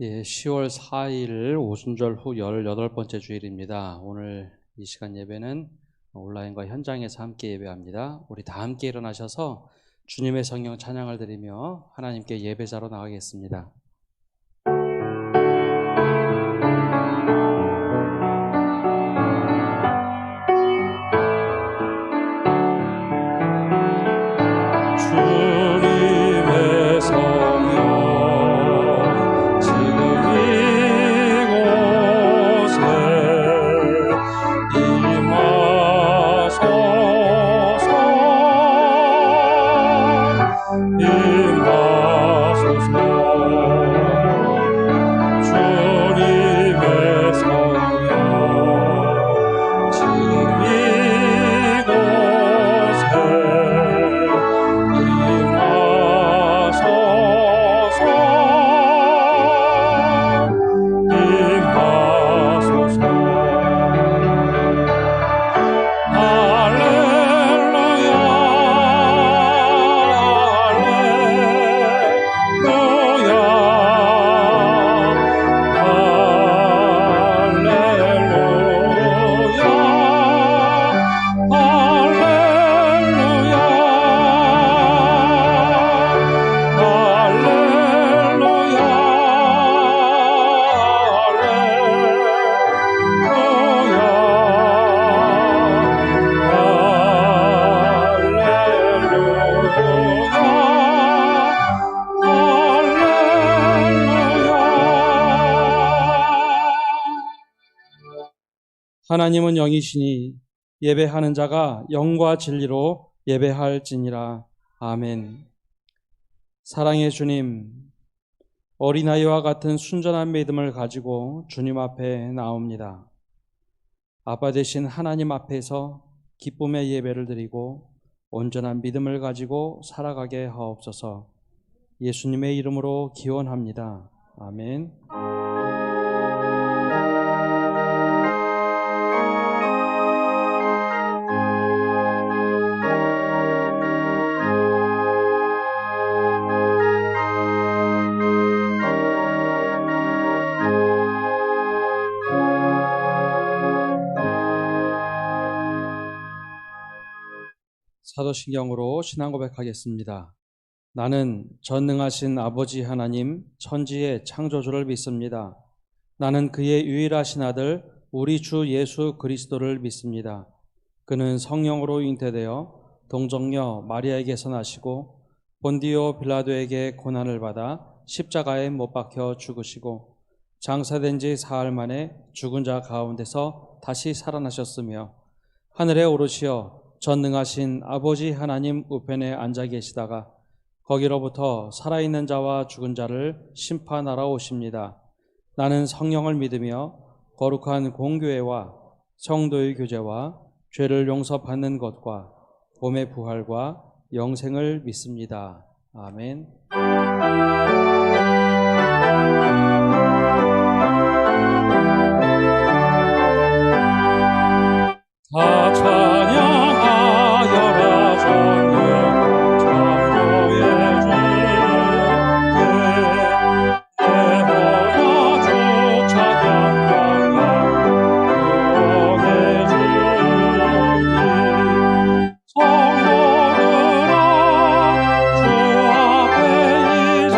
10월 4일 오순절 후 18번째 주일입니다. 오늘 이 시간 예배는 온라인과 현장에서 함께 예배합니다. 우리 다 함께 일어나셔서 주님의 성령 찬양을 드리며 하나님께 예배자로 나가겠습니다. 주님의 성령 하나님은 영이시니 예배하는 자가 영과 진리로 예배할지니라. 아멘. 사랑의 주님, 어린아이와 같은 순전한 믿음을 가지고 주님 앞에 나옵니다. 아빠 되신 하나님 앞에서 기쁨의 예배를 드리고 온전한 믿음을 가지고 살아가게 하옵소서. 예수님의 이름으로 기원합니다. 아멘. 사도신경으로 신앙 고백하겠습니다. 나는 전능하신 아버지 하나님 천지의 창조주를 믿습니다. 나는 그의 유일하신 아들 우리 주 예수 그리스도를 믿습니다. 그는 성령으로 잉태되어 동정녀 마리아에게서 나시고 본디오 빌라도에게 고난을 받아 십자가에 못 박혀 죽으시고 장사된 지 사흘 만에 죽은 자 가운데서 다시 살아나셨으며 하늘에 오르시어 전능하신 아버지 하나님 우편에 앉아 계시다가 거기로부터 살아있는 자와 죽은 자를 심판하러 오십니다. 나는 성령을 믿으며 거룩한 공교회와 성도의 교제와 죄를 용서받는 것과 몸의 부활과 영생을 믿습니다. 아멘. 다 찬양하여라 전능 창조의 주께 내보라 주 찬양 영광 구원의 주님 성도들아 주 앞에 이제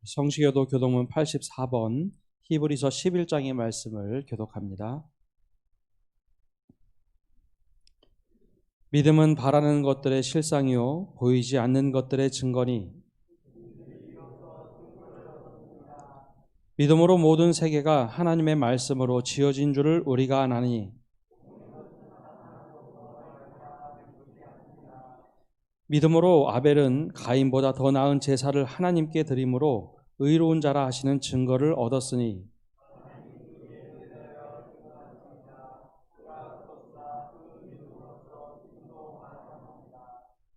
성시교도 교동문 84번 히브리서 11장의 말씀을 교독합니다. 믿음은 바라는 것들의 실상이요 보이지 않는 것들의 증거니 믿음으로 모든 세계가 하나님의 말씀으로 지어진 줄을 우리가 아나니 믿음으로 아벨은 가인보다 더 나은 제사를 하나님께 드림으로 의로운 자라 하시는 증거를 얻었으니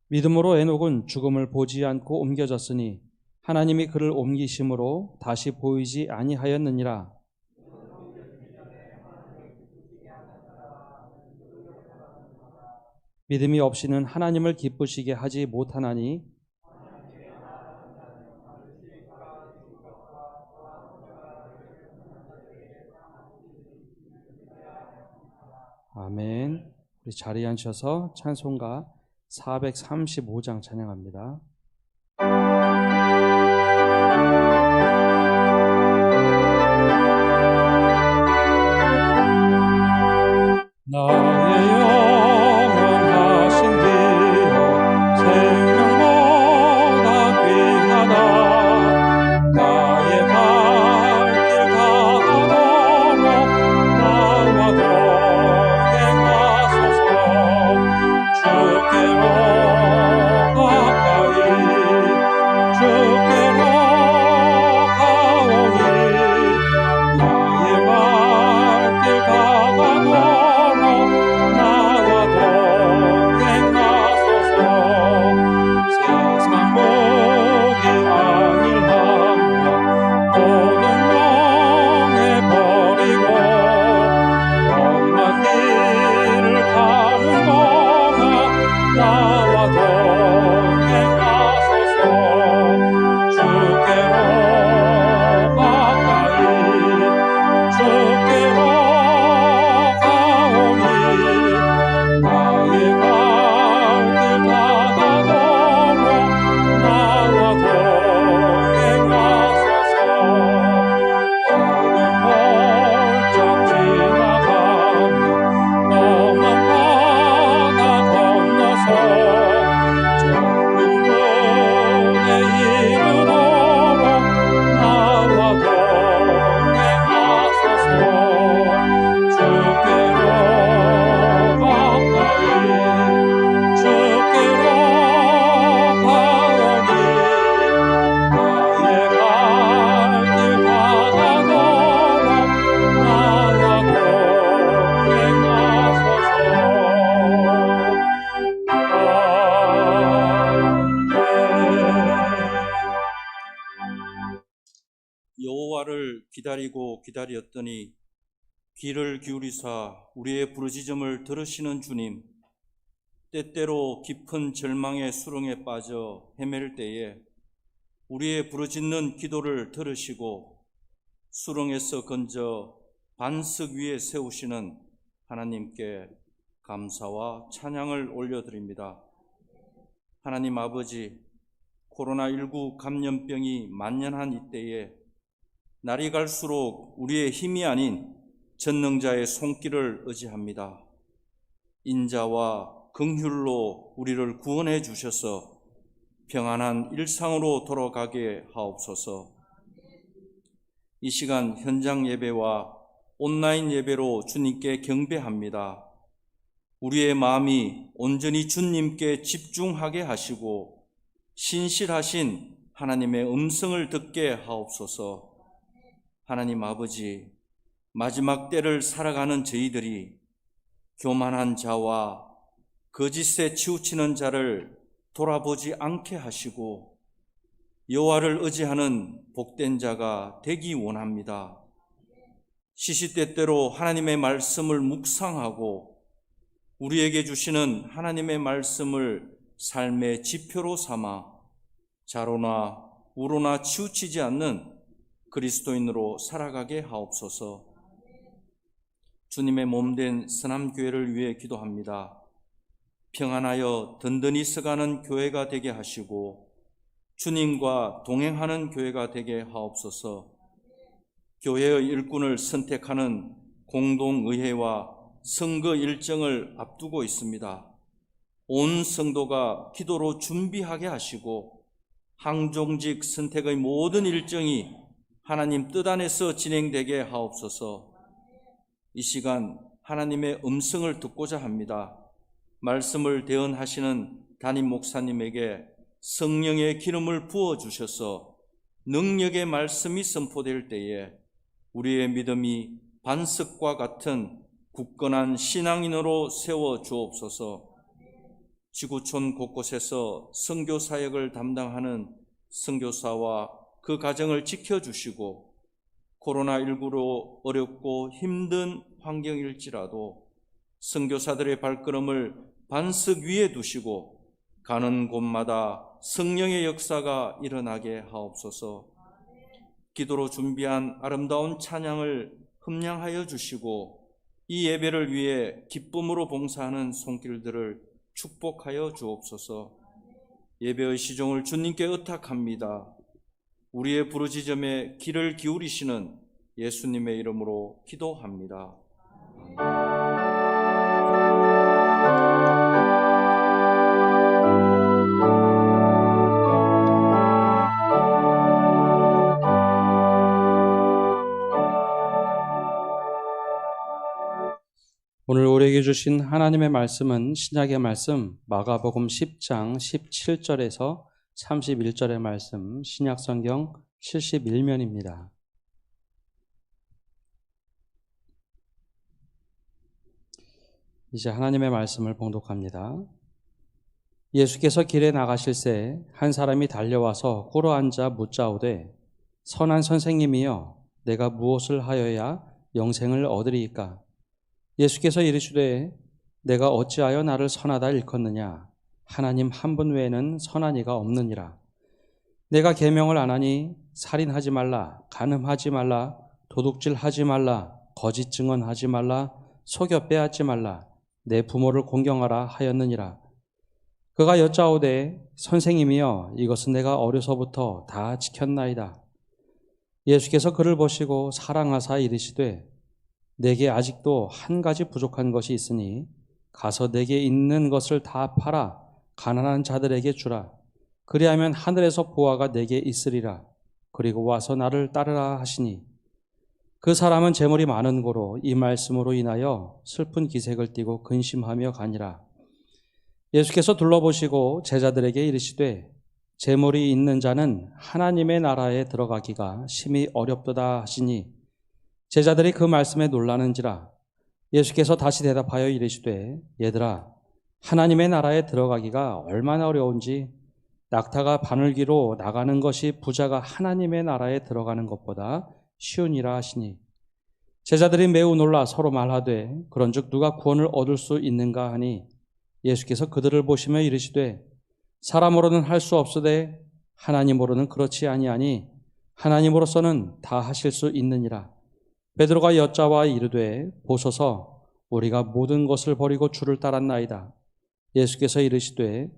믿음으로 에녹은 죽음을 보지 않고 옮겨졌으니 하나님이 그를 옮기심으로 다시 보이지 아니하였느니라. 믿음이 없이는 하나님을 기쁘시게 하지 못하나니 아멘. 우리 자리에 앉으셔서 찬송가 435장 찬양합니다. 나의 영원하신 기여 생명보다 귀하다. 나의 발길 가도록 나와 동행하소서. 주께로 가까이 주께로 가오니 나의 발길 가도록 나와 동행하소서. 세상 복이 아니하며 모든 명예 버리고 험한 길을 가는 동안 나와 동행하소서. 주께로 가까이 주께로 가오니 나의 발길 닿아도록 나와 동행하소서. 어느 멀쩡 지나가며 험한 바다 건너서 좁은 곳에 이르도록 나와 동행하소서. 주께로 가까이 주께로 가오니 나의 발길 닿아도록 나와 동행하소서. 여호와를 기다리고 기다렸더니 귀를 기울이사 우리의 부르짖음을 들으시는 주님, 때때로 깊은 절망의 수렁에 빠져 헤맬 때에 우리의 부르짖는 기도를 들으시고 수렁에서 건져 반석 위에 세우시는 하나님께 감사와 찬양을 올려드립니다. 하나님 아버지, 코로나19 감염병이 만연한 이때에 날이 갈수록 우리의 힘이 아닌 전능자의 손길을 의지합니다. 인자와 긍휼로 우리를 구원해 주셔서 평안한 일상으로 돌아가게 하옵소서. 이 시간 현장 예배와 온라인 예배로 주님께 경배합니다. 우리의 마음이 온전히 주님께 집중하게 하시고 신실하신 하나님의 음성을 듣게 하옵소서. 하나님 아버지, 마지막 때를 살아가는 저희들이 교만한 자와 거짓에 치우치는 자를 돌아보지 않게 하시고 여호와를 의지하는 복된 자가 되기 원합니다. 시시때때로 하나님의 말씀을 묵상하고 우리에게 주시는 하나님의 말씀을 삶의 지표로 삼아 자로나 우로나 치우치지 않는 그리스도인으로 살아가게 하옵소서. 주님의 몸된 서남교회를 위해 기도합니다. 평안하여 든든히 서가는 교회가 되게 하시고 주님과 동행하는 교회가 되게 하옵소서. 교회의 일꾼을 선택하는 공동의회와 선거 일정을 앞두고 있습니다. 온 성도가 기도로 준비하게 하시고 항종직 선택의 모든 일정이 하나님 뜻 안에서 진행되게 하옵소서. 이 시간 하나님의 음성을 듣고자 합니다. 말씀을 대언하시는 담임 목사님에게 성령의 기름을 부어주셔서 능력의 말씀이 선포될 때에 우리의 믿음이 반석과 같은 굳건한 신앙인으로 세워 주옵소서. 지구촌 곳곳에서 선교 사역을 담당하는 선교사와 그 가정을 지켜주시고 코로나19로 어렵고 힘든 환경일지라도 선교사들의 발걸음을 반석 위에 두시고 가는 곳마다 성령의 역사가 일어나게 하옵소서. 기도로 준비한 아름다운 찬양을 흠량하여 주시고 이 예배를 위해 기쁨으로 봉사하는 손길들을 축복하여 주옵소서. 예배의 시종을 주님께 의탁합니다. 우리의 부르짖음에 귀를 기울이시는 예수님의 이름으로 기도합니다. 오늘 우리에게 주신 하나님의 말씀은 신약의 말씀 마가복음 10장 17절에서 31절의 말씀 신약성경 71면입니다. 이제 하나님의 말씀을 봉독합니다. 예수께서 길에 나가실새 한 사람이 달려와서 꿇어앉아 묻자오되 선한 선생님이여 내가 무엇을 하여야 영생을 얻으리이까? 예수께서 이르시되 내가 어찌하여 나를 선하다 일컫느냐? 하나님 한 분 외에는 선한 이가 없느니라. 내가 계명을 안 하니 살인하지 말라, 간음하지 말라, 도둑질하지 말라, 거짓 증언하지 말라, 속여 빼앗지 말라, 내 부모를 공경하라 하였느니라. 그가 여짜오되 선생님이여 이것은 내가 어려서부터 다 지켰나이다. 예수께서 그를 보시고 사랑하사 이르시되 내게 아직도 한 가지 부족한 것이 있으니 가서 내게 있는 것을 다 팔아 가난한 자들에게 주라. 그리하면 하늘에서 보화가 내게 있으리라. 그리고 와서 나를 따르라 하시니 그 사람은 재물이 많은 고로 이 말씀으로 인하여 슬픈 기색을 띠고 근심하며 가니라. 예수께서 둘러보시고 제자들에게 이르시되 재물이 있는 자는 하나님의 나라에 들어가기가 심히 어렵도다 하시니 제자들이 그 말씀에 놀라는지라. 예수께서 다시 대답하여 이르시되 얘들아 하나님의 나라에 들어가기가 얼마나 어려운지 낙타가 바늘기로 나가는 것이 부자가 하나님의 나라에 들어가는 것보다 쉬우니라 하시니 제자들이 매우 놀라 서로 말하되 그런즉 누가 구원을 얻을 수 있는가 하니 예수께서 그들을 보시며 이르시되 사람으로는 할 수 없으되 하나님으로는 그렇지 아니하니 하나님으로서는 다 하실 수 있느니라. 베드로가 여짜와 이르되 보소서 우리가 모든 것을 버리고 주를 따랐나이다. 예수께서 이르시되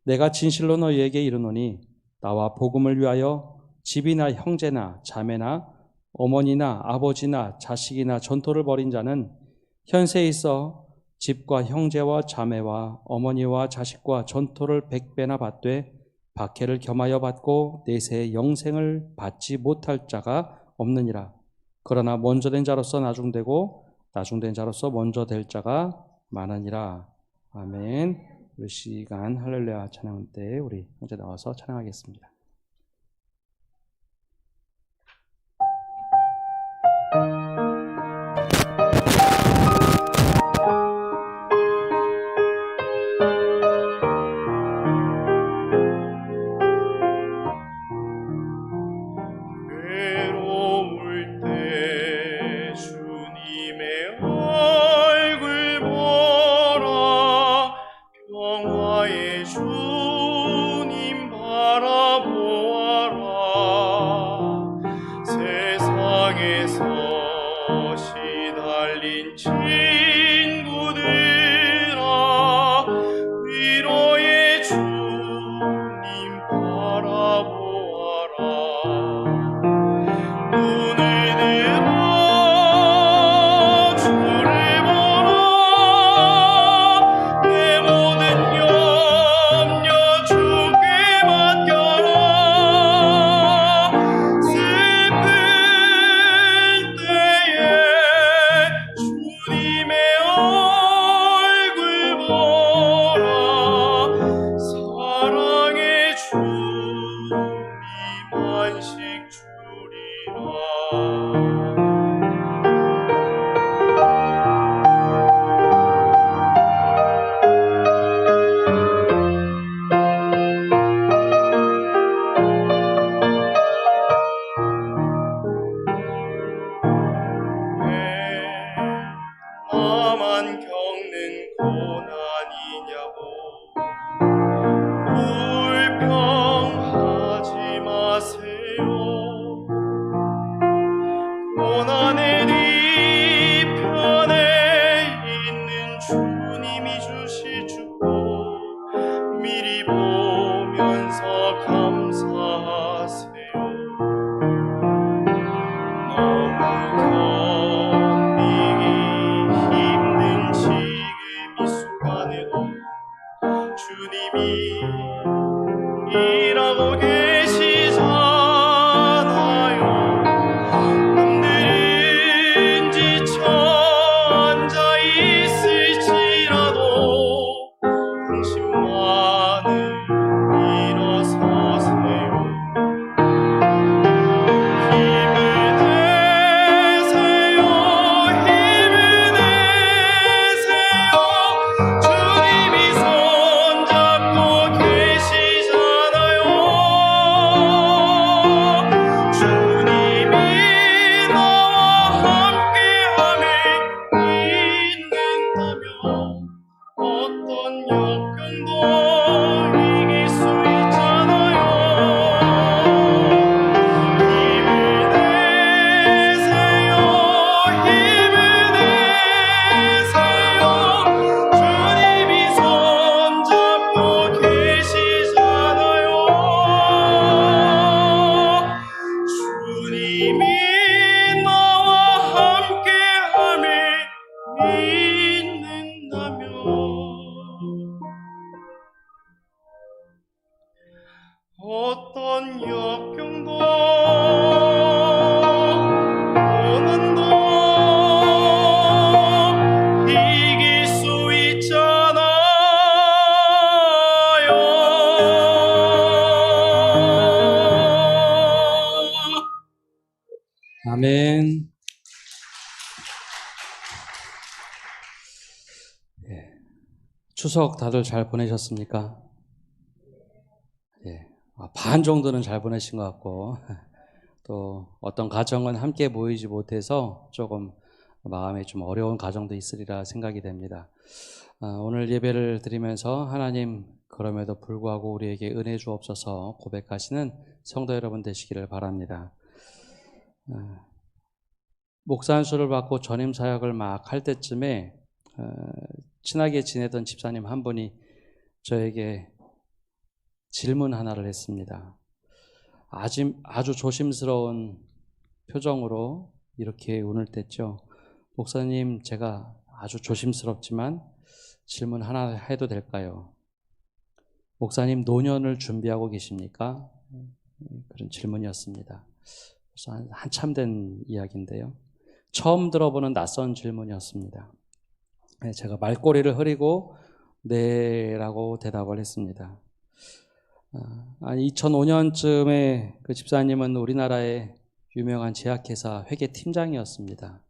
내가 진실로 너희에게 이르노니 나와 복음을 위하여 집이나 형제나 자매나 어머니나 아버지나 자식이나 전토를 벌인 자는 현세에 있어 집과 형제와 자매와 어머니와 자식과 전토를 100배나 받되 박해를 겸하여 받고 내세의 영생을 받지 못할 자가 없느니라. 그러나 먼저 된 자로서 나중되고 나중된 자로서 먼저 될 자가 많으니라. 아멘. 우리 시간 할렐루야 찬양 때 우리 형제 나와서 찬양하겠습니다. 주님 바라보 고난의 뒤편에 있는 주님이 주실 축복 미리 보면서 감사하세요. 너무 견디기 힘든 지금 이 순간에도 주님이 일하고 계시잖아요. 남들은 지쳐 앉아 있을지라도 당신만은 일어서세요. 힘을 내세요. 힘을 내세요. 주님이 손잡고 계시잖아요. 주님이 나와 함께함에 있는다면 어떤 역경도 이길 수 있잖아요. 힘을 내세요. 힘을 내세요. 주님이 손잡고 계시잖아요. 주님이 나와 함께함에 있는다면 어떤 역경도 고난도 이길 수 있잖아요. 아멘. 예. 추석 다들 잘 보내셨습니까? 예. 반 정도는 잘 보내신 것 같고, 또 어떤 가정은 함께 모이지 못해서 조금 마음에 좀 어려운 가정도 있으리라 생각이 됩니다. 오늘 예배를 드리면서 하나님 그럼에도 불구하고 우리에게 은혜 주옵소서 고백하시는 성도 여러분 되시기를 바랍니다. 목사 안수를 받고 전임 사역을 막 할 때쯤에 친하게 지내던 집사님 한 분이 저에게 질문 하나를 했습니다. 아주 조심스러운 표정으로 이렇게 운을 뗐죠. 목사님, 제가 아주 조심스럽지만 질문 하나 해도 될까요? 목사님, 노년을 준비하고 계십니까? 그런 질문이었습니다. 그래서 한참 된 이야기인데요. 처음 들어보는 낯선 질문이었습니다. 제가 말꼬리를 흐리고 네라고 대답을 했습니다. 2005년쯤에 그 집사님은 우리나라의 유명한 제약회사 회계팀장이었습니다.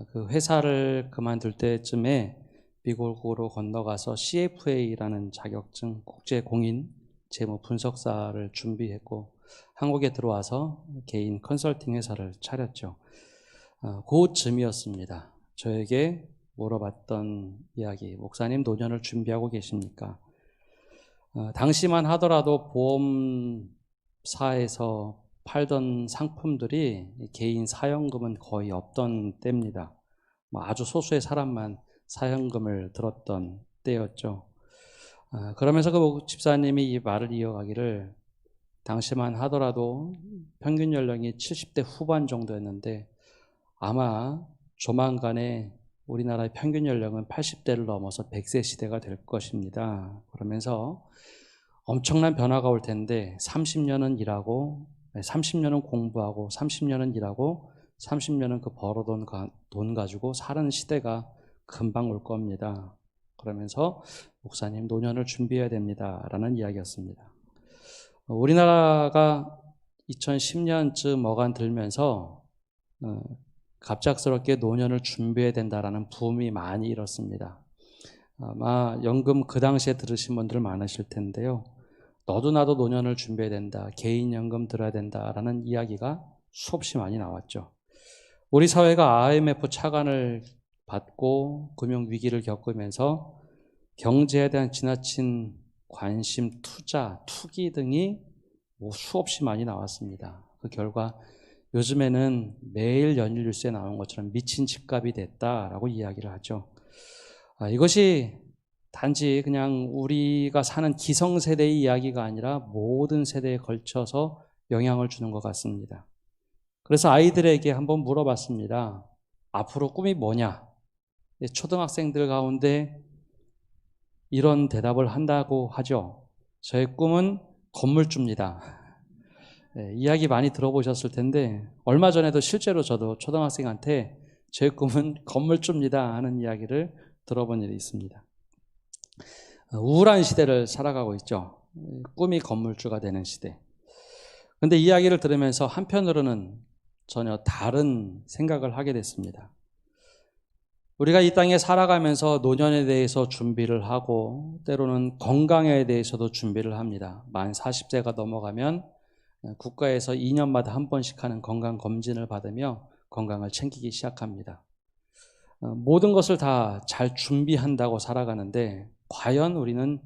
그 회사를 그만둘 때쯤에 미국으로 건너가서 CFA라는 자격증 국제공인 재무분석사를 준비했고 한국에 들어와서 개인 컨설팅 회사를 차렸죠. 그쯤이었습니다. 저에게 물어봤던 이야기, 목사님 노년을 준비하고 계십니까? 당시만 하더라도 보험사에서 팔던 상품들이 개인 사연금은 거의 없던 때입니다. 아주 소수의 사람만 사연금을 들었던 때였죠. 그러면서 그 집사님이 이 말을 이어가기를 당시만 하더라도 평균 연령이 70대 후반 정도였는데 아마 조만간에 우리나라의 평균 연령은 80대를 넘어서 100세 시대가 될 것입니다. 그러면서 엄청난 변화가 올 텐데 30년은 일하고 30년은 공부하고 30년은 일하고 30년은 그 벌어둔 돈 가지고 사는 시대가 금방 올 겁니다. 그러면서 목사님 노년을 준비해야 됩니다 라는 이야기였습니다. 우리나라가 2010년쯤 어간 들면서 갑작스럽게 노년을 준비해야 된다라는 붐이 많이 일었습니다. 아마 연금 그 당시에 들으신 분들 많으실 텐데요. 너도 나도 노년을 준비해야 된다, 개인연금 들어야 된다라는 이야기가 수없이 많이 나왔죠. 우리 사회가 IMF 차관을 받고 금융위기를 겪으면서 경제에 대한 지나친 관심, 투자, 투기 등이 수없이 많이 나왔습니다. 그 결과 요즘에는 매일 연일 뉴스에 나온 것처럼 미친 집값이 됐다라고 이야기를 하죠. 이것이 단지 그냥 우리가 사는 기성세대의 이야기가 아니라 모든 세대에 걸쳐서 영향을 주는 것 같습니다. 그래서 아이들에게 한번 물어봤습니다. 앞으로 꿈이 뭐냐? 초등학생들 가운데 이런 대답을 한다고 하죠. 저의 꿈은 건물주입니다. 이야기 많이 들어보셨을 텐데 얼마 전에도 실제로 저도 초등학생한테 제 꿈은 건물주입니다 하는 이야기를 들어본 일이 있습니다. 우울한 시대를 살아가고 있죠. 꿈이 건물주가 되는 시대. 그런데 이야기를 들으면서 한편으로는 전혀 다른 생각을 하게 됐습니다. 우리가 이 땅에 살아가면서 노년에 대해서 준비를 하고 때로는 건강에 대해서도 준비를 합니다. 만 40세가 넘어가면 국가에서 2년마다 한 번씩 하는 건강검진을 받으며 건강을 챙기기 시작합니다. 모든 것을 다 잘 준비한다고 살아가는데 과연 우리는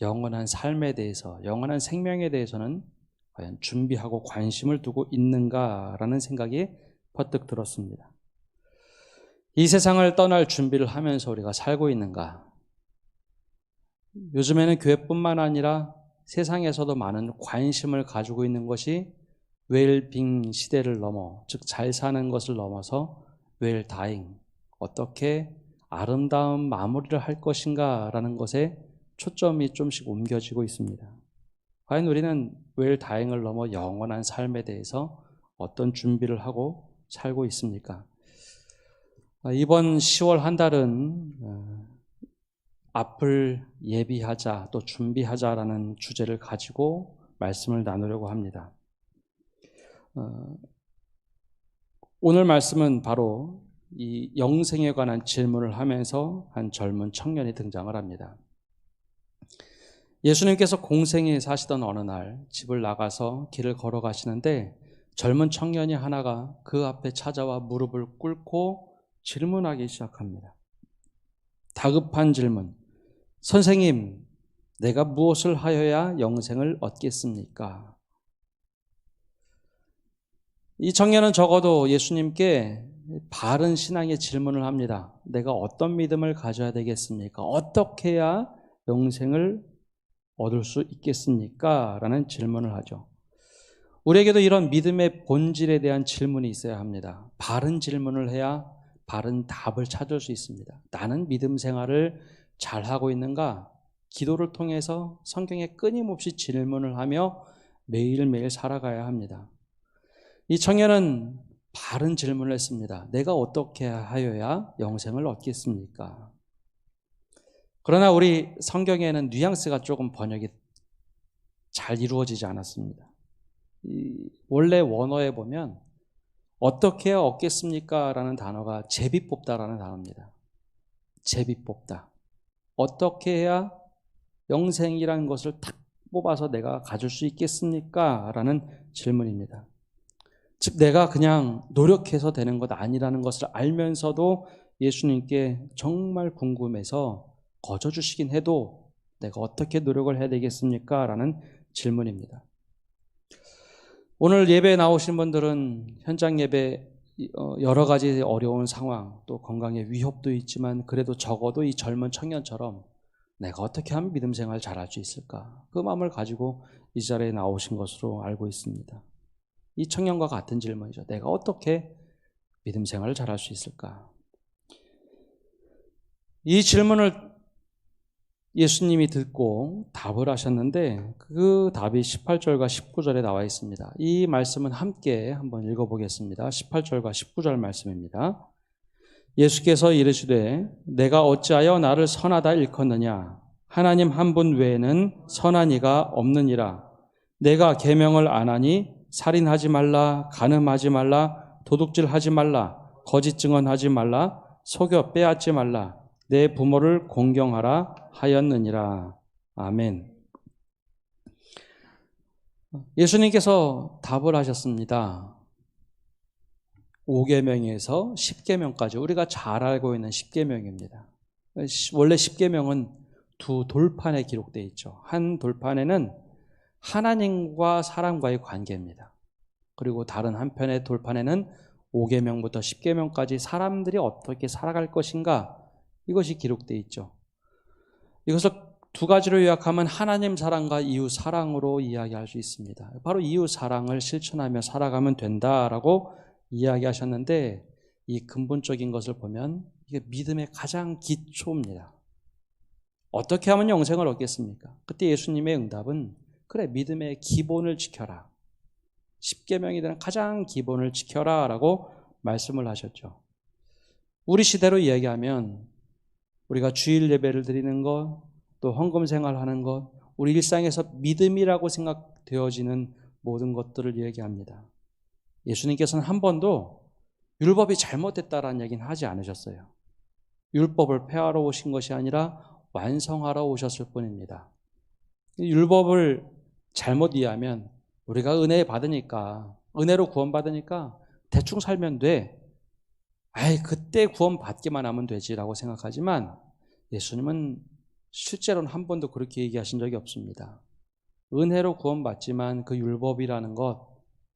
영원한 삶에 대해서, 영원한 생명에 대해서는 과연 준비하고 관심을 두고 있는가라는 생각이 퍼뜩 들었습니다. 이 세상을 떠날 준비를 하면서 우리가 살고 있는가? 요즘에는 교회뿐만 아니라 세상에서도 많은 관심을 가지고 있는 것이 웰빙 시대를 넘어, 즉 잘 사는 것을 넘어서 웰다잉, 어떻게 아름다운 마무리를 할 것인가 라는 것에 초점이 좀씩 옮겨지고 있습니다. 과연 우리는 웰다잉을 넘어 영원한 삶에 대해서 어떤 준비를 하고 살고 있습니까? 이번 10월 한 달은 앞을 예비하자 또 준비하자라는 주제를 가지고 말씀을 나누려고 합니다. 오늘 말씀은 바로 이 영생에 관한 질문을 하면서 한 젊은 청년이 등장을 합니다. 예수님께서 공생에 사시던 어느 날 집을 나가서 길을 걸어가시는데 젊은 청년이 하나가 그 앞에 찾아와 무릎을 꿇고 질문하기 시작합니다. 다급한 질문. 선생님, 내가 무엇을 하여야 영생을 얻겠습니까? 이 청년은 적어도 예수님께 바른 신앙의 질문을 합니다. 내가 어떤 믿음을 가져야 되겠습니까? 어떻게 해야 영생을 얻을 수 있겠습니까? 라는 질문을 하죠. 우리에게도 이런 믿음의 본질에 대한 질문이 있어야 합니다. 바른 질문을 해야 바른 답을 찾을 수 있습니다. 나는 믿음 생활을 잘하고 있는가? 기도를 통해서 성경에 끊임없이 질문을 하며 매일매일 살아가야 합니다. 이 청년은 바른 질문을 했습니다. 내가 어떻게 하여야 영생을 얻겠습니까? 그러나 우리 성경에는 뉘앙스가 조금 번역이 잘 이루어지지 않았습니다. 원래 원어에 보면 어떻게 해야 얻겠습니까? 라는 단어가 제비뽑다라는 단어입니다. 제비뽑다. 어떻게 해야 영생이라는 것을 탁 뽑아서 내가 가질 수 있겠습니까? 라는 질문입니다. 즉 내가 그냥 노력해서 되는 것 아니라는 것을 알면서도 예수님께 정말 궁금해서 거저 주시긴 해도 내가 어떻게 노력을 해야 되겠습니까? 라는 질문입니다. 오늘 예배에 나오신 분들은 현장 예배 여러 가지 어려운 상황 또 건강의 위협도 있지만 그래도 적어도 이 젊은 청년처럼 내가 어떻게 하면 믿음 생활 잘할 수 있을까? 그 마음을 가지고 이 자리에 나오신 것으로 알고 있습니다. 이 청년과 같은 질문이죠. 내가 어떻게 믿음 생활을 잘할 수 있을까? 이 질문을 예수님이 듣고 답을 하셨는데 그 답이 18절과 19절에 나와 있습니다. 이 말씀은 함께 한번 읽어보겠습니다. 18절과 19절 말씀입니다. 예수께서 이르시되 내가 어찌하여 나를 선하다 일컫느냐? 하나님 한 분 외에는 선한 이가 없느니라. 내가 계명을 안 하니 살인하지 말라, 간음하지 말라, 도둑질하지 말라, 거짓 증언하지 말라, 속여 빼앗지 말라, 내 부모를 공경하라 하였느니라. 아멘. 예수님께서 답을 하셨습니다. 5계명에서 10계명까지 우리가 잘 알고 있는 10계명입니다. 원래 10계명은 두 돌판에 기록되어 있죠. 한 돌판에는 하나님과 사람과의 관계입니다. 그리고 다른 한편의 돌판에는 5계명부터 10계명까지 사람들이 어떻게 살아갈 것인가, 이것이 기록되어 있죠. 이것을 두 가지로 요약하면 하나님 사랑과 이웃 사랑으로 이야기할 수 있습니다. 바로 이웃 사랑을 실천하며 살아가면 된다라고 이야기하셨는데, 이 근본적인 것을 보면 이게 믿음의 가장 기초입니다. 어떻게 하면 영생을 얻겠습니까? 그때 예수님의 응답은 그래, 믿음의 기본을 지켜라. 10계명이 되는 가장 기본을 지켜라 라고 말씀을 하셨죠. 우리 시대로 이야기하면 우리가 주일 예배를 드리는 것, 또 헌금 생활하는 것, 우리 일상에서 믿음이라고 생각되어지는 모든 것들을 얘기합니다. 예수님께서는 한 번도 율법이 잘못됐다라는 얘기는 하지 않으셨어요. 율법을 폐하러 오신 것이 아니라 완성하러 오셨을 뿐입니다. 율법을 잘못 이해하면 우리가 은혜 받으니까, 은혜로 구원받으니까 대충 살면 돼. 그때 구원받기만 하면 되지라고 생각하지만, 예수님은 실제로는 한 번도 그렇게 얘기하신 적이 없습니다. 은혜로 구원받지만 그 율법이라는 것,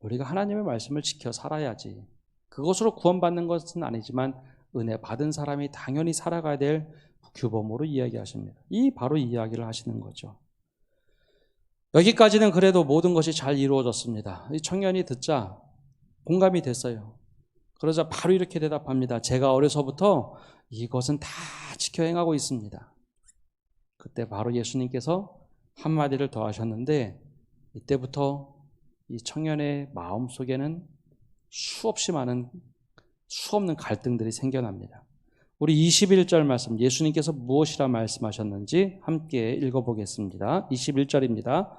우리가 하나님의 말씀을 지켜 살아야지. 그것으로 구원받는 것은 아니지만 은혜 받은 사람이 당연히 살아가야 될 규범으로 이야기하십니다. 바로 이 이야기를 하시는 거죠. 여기까지는 그래도 모든 것이 잘 이루어졌습니다. 이 청년이 듣자 공감이 됐어요. 그러자 바로 이렇게 대답합니다. 제가 어려서부터 이것은 다 지켜 행하고 있습니다. 그때 바로 예수님께서 한마디를 더 하셨는데, 이때부터 이 청년의 마음속에는 수없는 갈등들이 생겨납니다. 우리 21절 말씀, 예수님께서 무엇이라 말씀하셨는지 함께 읽어보겠습니다. 21절입니다.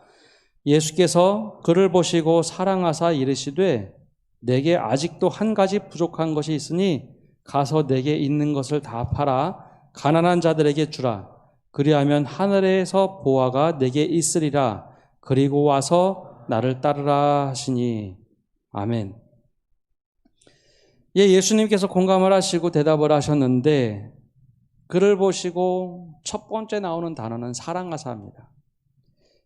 예수께서 그를 보시고 사랑하사 이르시되 내게 아직도 한 가지 부족한 것이 있으니 가서 내게 있는 것을 다 팔아 가난한 자들에게 주라. 그리하면 하늘에서 보화가 내게 있으리라. 그리고 와서 나를 따르라 하시니. 아멘. 예수님께서 공감을 하시고 대답을 하셨는데, 그를 보시고 첫 번째 나오는 단어는 사랑하사입니다.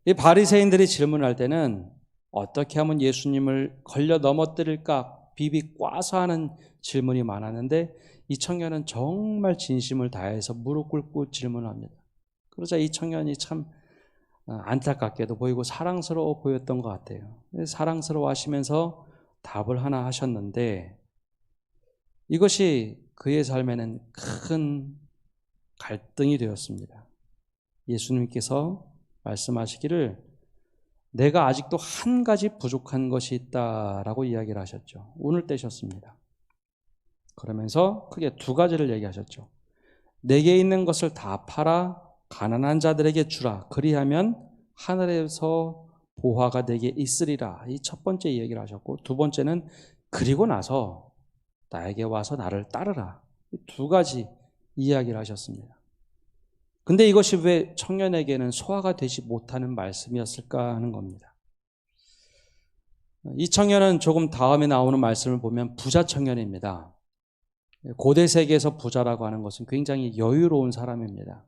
이 바리새인들이 질문할 때는 어떻게 하면 예수님을 걸려 넘어뜨릴까 비비 꽈서 하는 질문이 많았는데, 이 청년은 정말 진심을 다해서 무릎 꿇고 질문합니다. 그러자 이 청년이 참 안타깝게도 보이고 사랑스러워 보였던 것 같아요. 사랑스러워 하시면서 답을 하나 하셨는데, 이것이 그의 삶에는 큰 갈등이 되었습니다. 예수님께서 말씀하시기를 내가 아직도 한 가지 부족한 것이 있다라고 이야기를 하셨죠. 운을 떼셨습니다. 그러면서 크게 두 가지를 얘기하셨죠. 내게 있는 것을 다 팔아 가난한 자들에게 주라. 그리하면 하늘에서 보화가 내게 있으리라. 이 첫 번째 얘기를 하셨고, 두 번째는 그리고 나서 나에게 와서 나를 따르라. 두 가지 이야기를 하셨습니다. 근데 이것이 왜 청년에게는 소화가 되지 못하는 말씀이었을까 하는 겁니다. 이 청년은 조금 다음에 나오는 말씀을 보면 부자 청년입니다. 고대 세계에서 부자라고 하는 것은 굉장히 여유로운 사람입니다.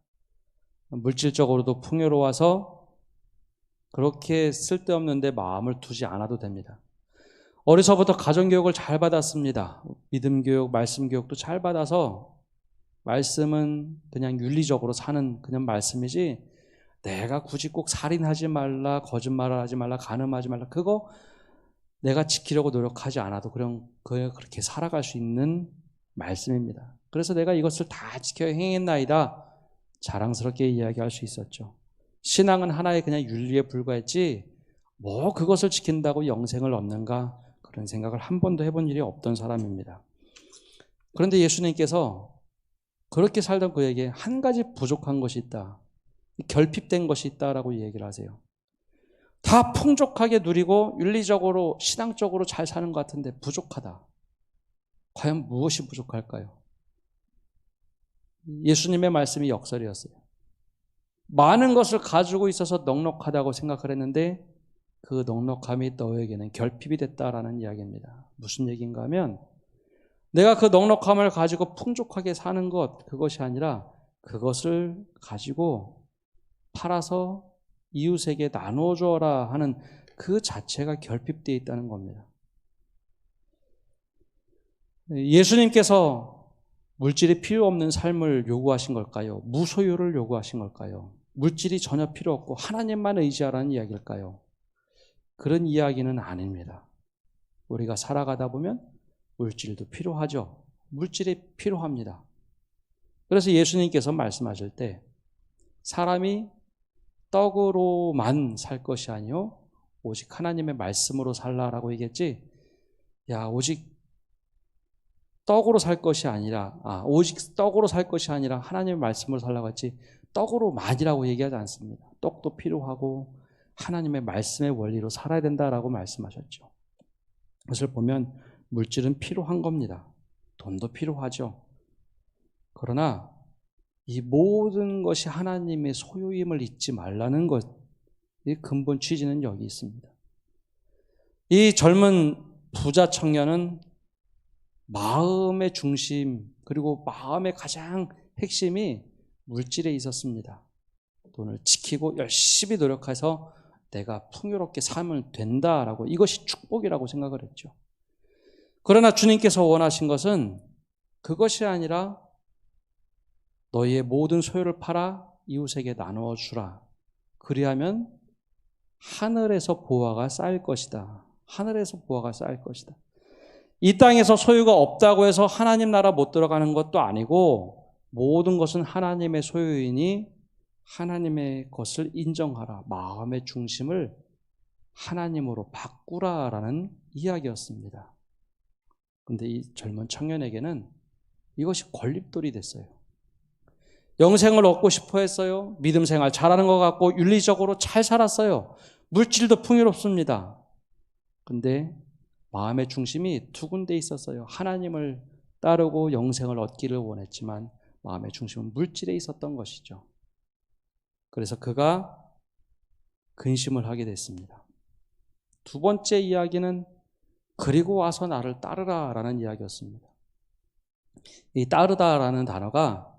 물질적으로도 풍요로워서 그렇게 쓸데없는 데 마음을 두지 않아도 됩니다. 어려서부터 가정교육을 잘 받았습니다. 믿음 교육, 말씀 교육도 잘 받아서 말씀은 그냥 윤리적으로 사는 그냥 말씀이지, 내가 굳이 꼭 살인하지 말라, 거짓말을 하지 말라, 간음하지 말라, 그거 내가 지키려고 노력하지 않아도 그렇게 살아갈 수 있는 말씀입니다. 그래서 내가 이것을 다 지켜 행했나이다 자랑스럽게 이야기할 수 있었죠. 신앙은 하나의 그냥 윤리에 불과했지 뭐 그것을 지킨다고 영생을 얻는가, 그런 생각을 한 번도 해본 일이 없던 사람입니다. 그런데 예수님께서 그렇게 살던 그에게 한 가지 부족한 것이 있다, 결핍된 것이 있다라고 얘기를 하세요. 다 풍족하게 누리고 윤리적으로 신앙적으로 잘 사는 것 같은데 부족하다. 과연 무엇이 부족할까요? 예수님의 말씀이 역설이었어요. 많은 것을 가지고 있어서 넉넉하다고 생각을 했는데 그 넉넉함이 너에게는 결핍이 됐다라는 이야기입니다. 무슨 얘기인가 하면, 내가 그 넉넉함을 가지고 풍족하게 사는 것, 그것이 아니라 그것을 가지고 팔아서 이웃에게 나눠줘라 하는 그 자체가 결핍되어 있다는 겁니다. 예수님께서 물질이 필요 없는 삶을 요구하신 걸까요? 무소유를 요구하신 걸까요? 물질이 전혀 필요 없고 하나님만 의지하라는 이야기일까요? 그런 이야기는 아닙니다. 우리가 살아가다 보면 물질도 필요하죠. 물질이 필요합니다. 그래서 예수님께서 말씀하실 때 사람이 떡으로만 살 것이 아니요 오직 하나님의 말씀으로 살라라고 얘기했지. 오직 떡으로 살 것이 아니라 오직 떡으로 살 것이 아니라 하나님의 말씀으로 살라고 했지 떡으로만이라고 얘기하지 않습니다. 떡도 필요하고 하나님의 말씀의 원리로 살아야 된다라고 말씀하셨죠. 그것을 보면 물질은 필요한 겁니다. 돈도 필요하죠. 그러나 이 모든 것이 하나님의 소유임을 잊지 말라는 것, 이 근본 취지는 여기 있습니다. 이 젊은 부자 청년은 마음의 중심, 그리고 마음의 가장 핵심이 물질에 있었습니다. 돈을 지키고 열심히 노력해서 내가 풍요롭게 살면 된다라고, 이것이 축복이라고 생각을 했죠. 그러나 주님께서 원하신 것은 그것이 아니라 너희의 모든 소유를 팔아 이웃에게 나누어 주라. 그리하면 하늘에서 보화가 쌓일 것이다. 하늘에서 보화가 쌓일 것이다. 이 땅에서 소유가 없다고 해서 하나님 나라 못 들어가는 것도 아니고 모든 것은 하나님의 소유이니 하나님의 것을 인정하라. 마음의 중심을 하나님으로 바꾸라라는 이야기였습니다. 그런데 이 젊은 청년에게는 이것이 걸림돌이 됐어요. 영생을 얻고 싶어 했어요. 믿음 생활 잘하는 것 같고 윤리적으로 잘 살았어요. 물질도 풍요롭습니다. 근데 마음의 중심이 두 군데 있었어요. 하나님을 따르고 영생을 얻기를 원했지만 마음의 중심은 물질에 있었던 것이죠. 그래서 그가 근심을 하게 됐습니다. 두 번째 이야기는 그리고 와서 나를 따르라 라는 이야기였습니다. 이 따르다라는 단어가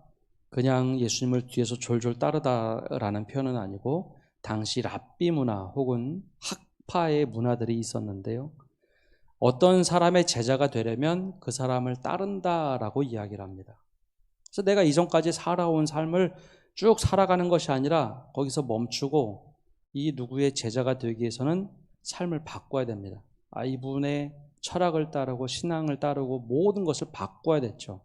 그냥 예수님을 뒤에서 졸졸 따르다라는 표현은 아니고 당시 랍비 문화 혹은 학파의 문화들이 있었는데요. 어떤 사람의 제자가 되려면 그 사람을 따른다라고 이야기를 합니다. 그래서 내가 이전까지 살아온 삶을 쭉 살아가는 것이 아니라 거기서 멈추고 이 누구의 제자가 되기 위해서는 삶을 바꿔야 됩니다. 이분의 철학을 따르고 신앙을 따르고 모든 것을 바꿔야 됐죠.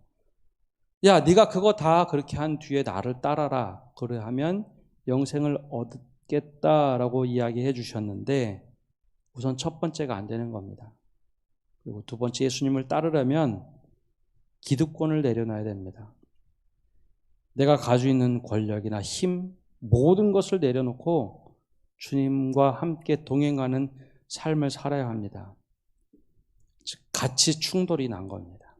야, 네가 그거 다 그렇게 한 뒤에 나를 따라라. 그러하면 영생을 얻겠다라고 이야기해 주셨는데 우선 첫 번째가 안 되는 겁니다. 그리고 두 번째 예수님을 따르려면 기득권을 내려놔야 됩니다. 내가 가지고 있는 권력이나 힘, 모든 것을 내려놓고 주님과 함께 동행하는 삶을 살아야 합니다. 즉, 가치 충돌이 난 겁니다.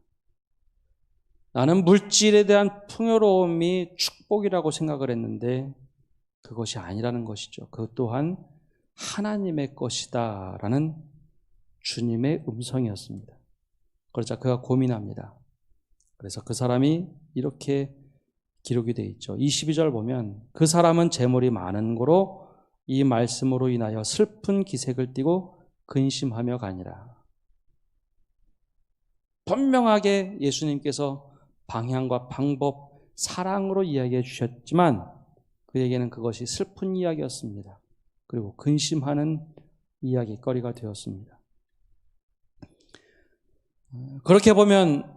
나는 물질에 대한 풍요로움이 축복이라고 생각을 했는데 그것이 아니라는 것이죠. 그것 또한 하나님의 것이다 라는 주님의 음성이었습니다. 그러자 그가 고민합니다. 그래서 그 사람이 이렇게 기록이 되어 있죠. 22절 보면 그 사람은 재물이 많은 고로 이 말씀으로 인하여 슬픈 기색을 띠고 근심하며 가니라. 분명하게 예수님께서 방향과 방법, 사랑으로 이야기해 주셨지만 그에게는 그것이 슬픈 이야기였습니다. 그리고 근심하는 이야기거리가 되었습니다. 그렇게 보면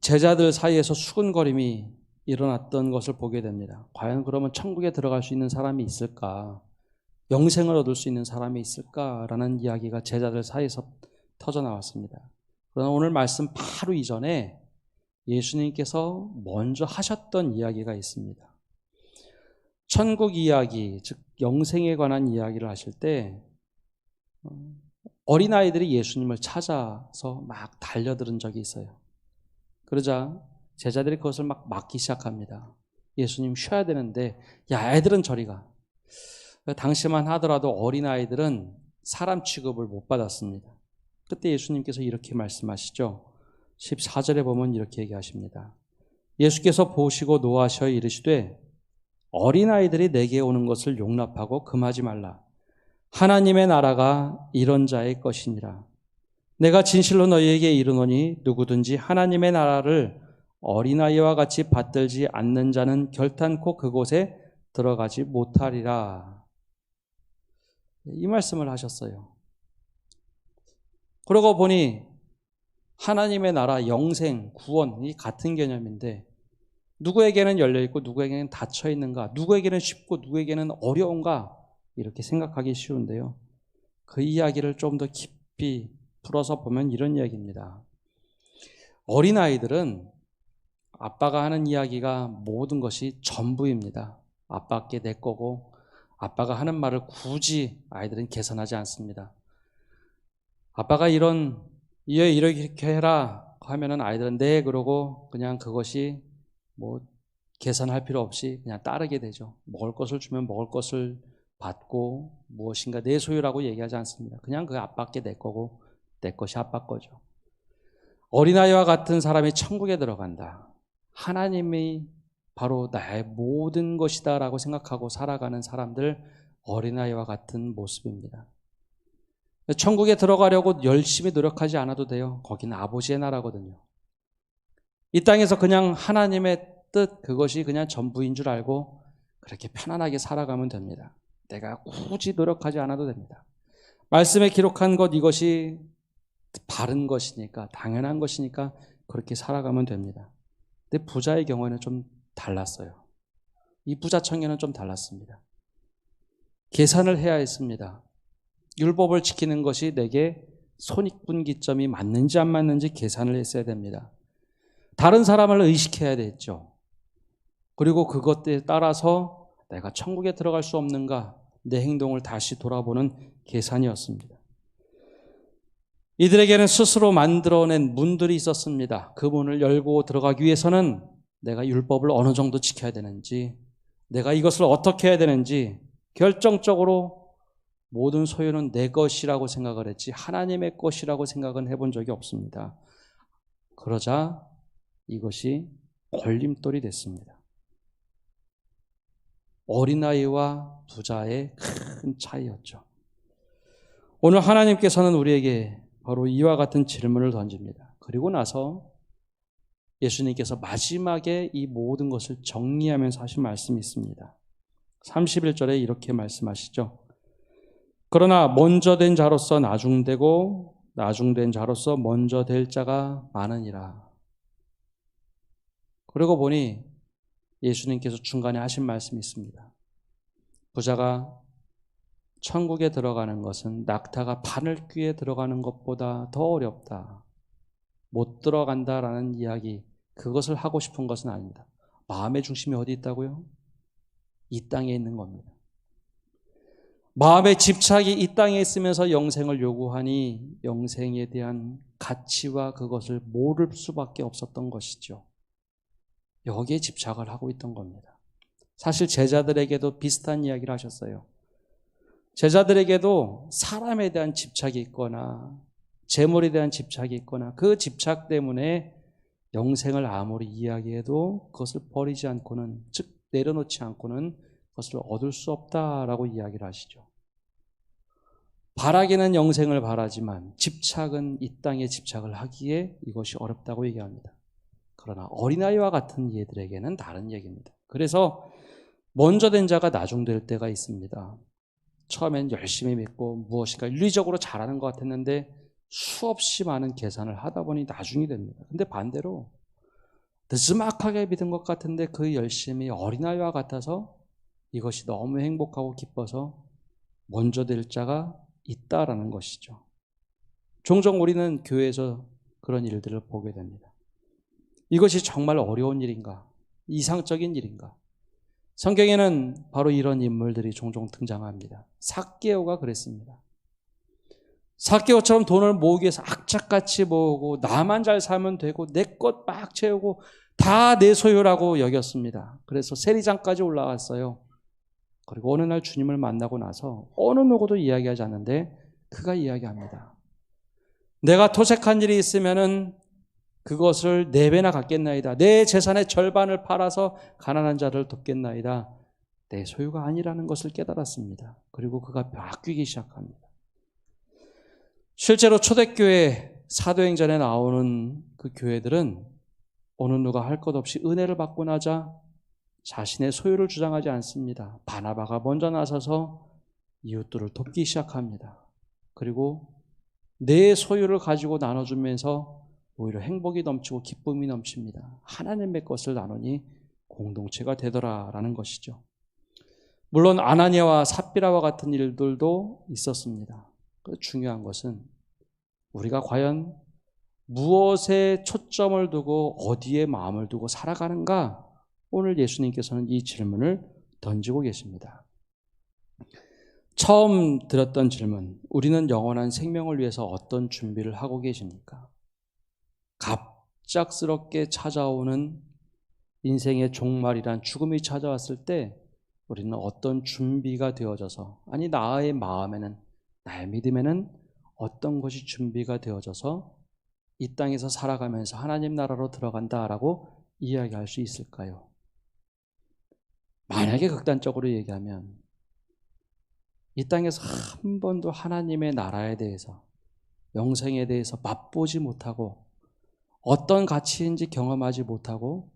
제자들 사이에서 수군거림이 일어났던 것을 보게 됩니다. 과연 그러면 천국에 들어갈 수 있는 사람이 있을까? 영생을 얻을 수 있는 사람이 있을까라는 이야기가 제자들 사이에서 터져나왔습니다. 그러나 오늘 말씀 바로 이전에 예수님께서 먼저 하셨던 이야기가 있습니다. 천국 이야기, 즉 영생에 관한 이야기를 하실 때 어린아이들이 예수님을 찾아서 막 달려들은 적이 있어요. 그러자 제자들이 그것을 막 막기 시작합니다. 예수님 쉬어야 되는데 야, 애들은 저리 가. 당시만 하더라도 어린아이들은 사람 취급을 못 받았습니다. 그때 예수님께서 이렇게 말씀하시죠. 14절에 보면 이렇게 얘기하십니다. 예수께서 보시고 노하셔 이르시되 어린아이들이 내게 오는 것을 용납하고 금하지 말라. 하나님의 나라가 이런 자의 것이니라. 내가 진실로 너희에게 이르노니 누구든지 하나님의 나라를 어린아이와 같이 받들지 않는 자는 결단코 그곳에 들어가지 못하리라. 이 말씀을 하셨어요. 그러고 보니 하나님의 나라, 영생, 구원이 같은 개념인데 누구에게는 열려있고 누구에게는 닫혀있는가, 누구에게는 쉽고 누구에게는 어려운가 이렇게 생각하기 쉬운데요. 그 이야기를 좀 더 깊이 풀어서 보면 이런 이야기입니다. 어린아이들은 아빠가 하는 이야기가 모든 것이 전부입니다. 아빠께 내 거고 아빠가 하는 말을 굳이 아이들은 계산하지 않습니다. 아빠가 이렇게 해라 하면은 아이들은 네 그러고 그냥 그것이 뭐 계산할 필요 없이 그냥 따르게 되죠. 먹을 것을 주면 먹을 것을 받고 무엇인가 내 소유라고 얘기하지 않습니다. 그냥 그 아빠께 내 거고 내 것이 아빠 거죠. 어린아이와 같은 사람이 천국에 들어간다. 하나님이 바로 나의 모든 것이다 라고 생각하고 살아가는 사람들, 어린아이와 같은 모습입니다. 천국에 들어가려고 열심히 노력하지 않아도 돼요. 거기는 아버지의 나라거든요. 이 땅에서 그냥 하나님의 뜻, 그것이 그냥 전부인 줄 알고 그렇게 편안하게 살아가면 됩니다. 내가 굳이 노력하지 않아도 됩니다. 말씀에 기록한 것, 이것이 바른 것이니까, 당연한 것이니까 그렇게 살아가면 됩니다. 근데 부자의 경우에는 좀 달랐어요. 이 부자 청년은 좀 달랐습니다. 계산을 해야 했습니다. 율법을 지키는 것이 내게 손익분기점이 맞는지 안 맞는지 계산을 했어야 됩니다. 다른 사람을 의식해야 됐죠. 그리고 그것에 따라서 내가 천국에 들어갈 수 없는가, 내 행동을 다시 돌아보는 계산이었습니다. 이들에게는 스스로 만들어낸 문들이 있었습니다. 그 문을 열고 들어가기 위해서는 내가 율법을 어느 정도 지켜야 되는지, 내가 이것을 어떻게 해야 되는지 결정적으로 모든 소유는 내 것이라고 생각을 했지 하나님의 것이라고 생각은 해본 적이 없습니다. 그러자 이것이 걸림돌이 됐습니다. 어린아이와 부자의 큰 차이였죠. 오늘 하나님께서는 우리에게 바로 이와 같은 질문을 던집니다. 그리고 나서 예수님께서 마지막에 이 모든 것을 정리하면서 하신 말씀이 있습니다. 31절에 이렇게 말씀하시죠. 그러나 먼저 된 자로서 나중되고 나중된 자로서 먼저 될 자가 많으니라. 그러고 보니 예수님께서 중간에 하신 말씀이 있습니다. 부자가 천국에 들어가는 것은 낙타가 바늘귀에 들어가는 것보다 더 어렵다. 못 들어간다라는 이야기, 그것을 하고 싶은 것은 아닙니다. 마음의 중심이 어디 있다고요? 이 땅에 있는 겁니다. 마음의 집착이 이 땅에 있으면서 영생을 요구하니 영생에 대한 가치와 그것을 모를 수밖에 없었던 것이죠. 여기에 집착을 하고 있던 겁니다. 사실 제자들에게도 비슷한 이야기를 하셨어요. 제자들에게도 사람에 대한 집착이 있거나 재물에 대한 집착이 있거나 그 집착 때문에 영생을 아무리 이야기해도 그것을 버리지 않고는, 즉 내려놓지 않고는 그것을 얻을 수 없다라고 이야기를 하시죠. 바라기는 영생을 바라지만 집착은 이 땅에 집착을 하기에 이것이 어렵다고 얘기합니다. 그러나 어린아이와 같은 이들에게는 다른 얘기입니다. 그래서 먼저 된 자가 나중될 때가 있습니다. 처음엔 열심히 믿고 무엇인가 윤리적으로 잘하는 것 같았는데 수없이 많은 계산을 하다 보니 나중이 됩니다. 근데 반대로 느지막하게 믿은 것 같은데 그 열심이 어린아이와 같아서 이것이 너무 행복하고 기뻐서 먼저 될 자가 있다라는 것이죠. 종종 우리는 교회에서 그런 일들을 보게 됩니다. 이것이 정말 어려운 일인가? 이상적인 일인가? 성경에는 바로 이런 인물들이 종종 등장합니다. 삭개오가 그랬습니다. 삭개오처럼 돈을 모으기 위해서 악착같이 모으고 나만 잘 살면 되고 내 것 막 채우고 다 내 소유라고 여겼습니다. 그래서 세리장까지 올라갔어요. 그리고 어느 날 주님을 만나고 나서 어느 누구도 이야기하지 않는데 그가 이야기합니다. 내가 토색한 일이 있으면은 그것을 4배나 갚겠나이다. 내 재산의 절반을 팔아서 가난한 자를 돕겠나이다. 내 소유가 아니라는 것을 깨달았습니다. 그리고 그가 바뀌기 시작합니다. 실제로 초대교회 사도행전에 나오는 그 교회들은 어느 누가 할 것 없이 은혜를 받고 나자 자신의 소유를 주장하지 않습니다. 바나바가 먼저 나서서 이웃들을 돕기 시작합니다. 그리고 내 소유를 가지고 나눠주면서 오히려 행복이 넘치고 기쁨이 넘칩니다. 하나님의 것을 나누니 공동체가 되더라라는 것이죠. 물론 아나니아와 삽비라와 같은 일들도 있었습니다. 중요한 것은 우리가 과연 무엇에 초점을 두고 어디에 마음을 두고 살아가는가? 오늘 예수님께서는 이 질문을 던지고 계십니다. 처음 드렸던 질문, 우리는 영원한 생명을 위해서 어떤 준비를 하고 계십니까? 갑작스럽게 찾아오는 인생의 종말이란 죽음이 찾아왔을 때 우리는 어떤 준비가 되어져서, 아니 나의 마음에는, 나의 믿음에는 어떤 것이 준비가 되어져서 이 땅에서 살아가면서 하나님 나라로 들어간다라고 이야기할 수 있을까요? 만약에 극단적으로 얘기하면 이 땅에서 한 번도 하나님의 나라에 대해서, 영생에 대해서 맛보지 못하고 어떤 가치인지 경험하지 못하고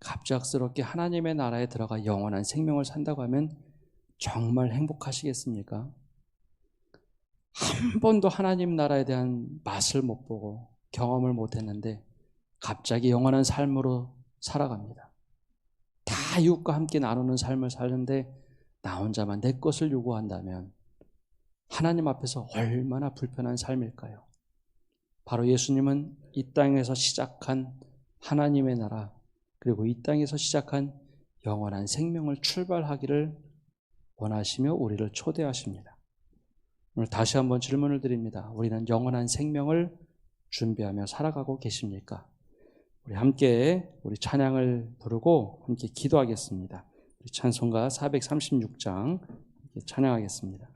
갑작스럽게 하나님의 나라에 들어가 영원한 생명을 산다고 하면 정말 행복하시겠습니까? 한 번도 하나님 나라에 대한 맛을 못 보고 경험을 못 했는데 갑자기 영원한 삶으로 살아갑니다. 다 이웃과 함께 나누는 삶을 사는데 나 혼자만 내 것을 요구한다면 하나님 앞에서 얼마나 불편한 삶일까요? 바로 예수님은 이 땅에서 시작한 하나님의 나라, 그리고 이 땅에서 시작한 영원한 생명을 출발하기를 원하시며 우리를 초대하십니다. 오늘 다시 한번 질문을 드립니다. 우리는 영원한 생명을 준비하며 살아가고 계십니까? 우리 함께 우리 찬양을 부르고 함께 기도하겠습니다. 우리 찬송가 436장 찬양하겠습니다.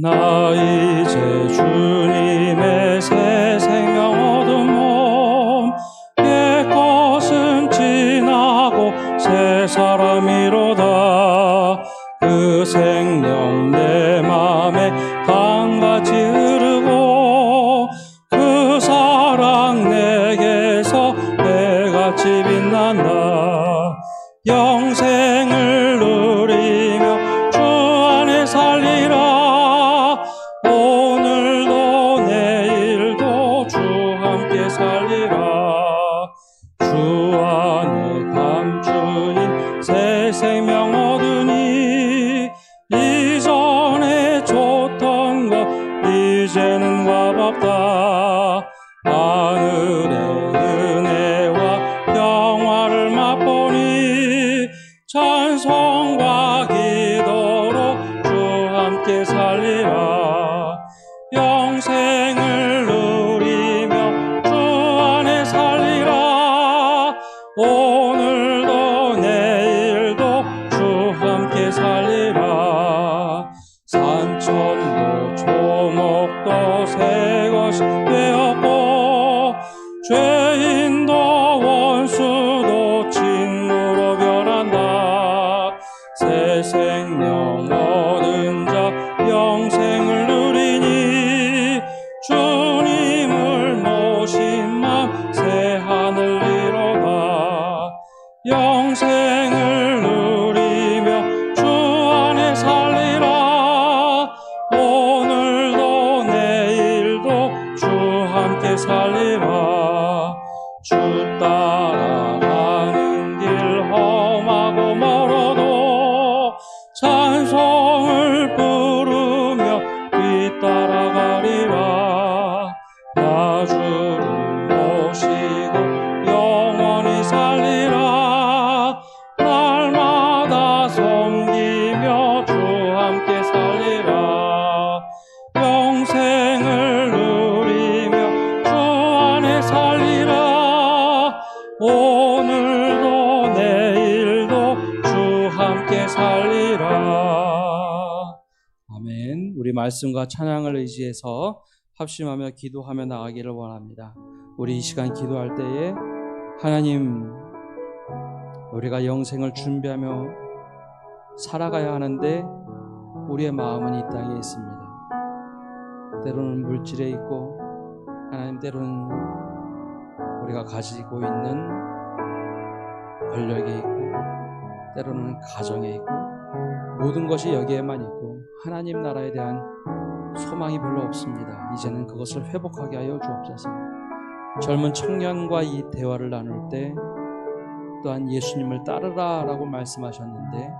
나 이제 주님의 새 생명 얻은 몸, 옛 것은 지나고 새 사람이로다. 그 생명 내 맘에 강같이 흐르고 그 사랑 내게서 해같이 빛난다. 영생을 누리며 주 안에 살리라. 오늘도 내일도 주 함께 살리라. 주 안에 감추인 새 생명 얻으니 이전에 줬던 것 이제는 값없다. 하늘의 은혜와 영화를 맛보니 찬송과 기도로 주 함께 살리라. 영생을 누리며 주 안에 살리라. 오늘도 내일도 주 함께 살리라. 산천도 초목도 새 것이 되었고 죄인도 원수도 친구로 변한다. 새 생명 얻은 자 영생을 누리니 주님을 모신 맘 새 하늘 이로다. 영생을 누리며 주 안에 살리라. 오늘도 내일도 주 함께 살리라. 주 따라가는 길 험하고 멀어도 찬송을 부르며 뒤따라가리라. 나 주를 모시고 영원히 살리라. 날마다 섬기며 주 함께 살리라. 영생을 누리며 주 안에 살리라. 오늘도 내일도 말씀과 찬양을 의지해서 합심하며 기도하며 나아가기를 원합니다. 우리 이 시간 기도할 때에 하나님, 우리가 영생을 준비하며 살아가야 하는데 우리의 마음은 이 땅에 있습니다. 때로는 물질에 있고, 하나님, 때로는 우리가 가지고 있는 권력에 있고, 때로는 가정에 있고, 모든 것이 여기에만 있고 하나님 나라에 대한 소망이 별로 없습니다. 이제는 그것을 회복하게 하여 주옵소서. 젊은 청년과 이 대화를 나눌 때 또한 예수님을 따르라 라고 말씀하셨는데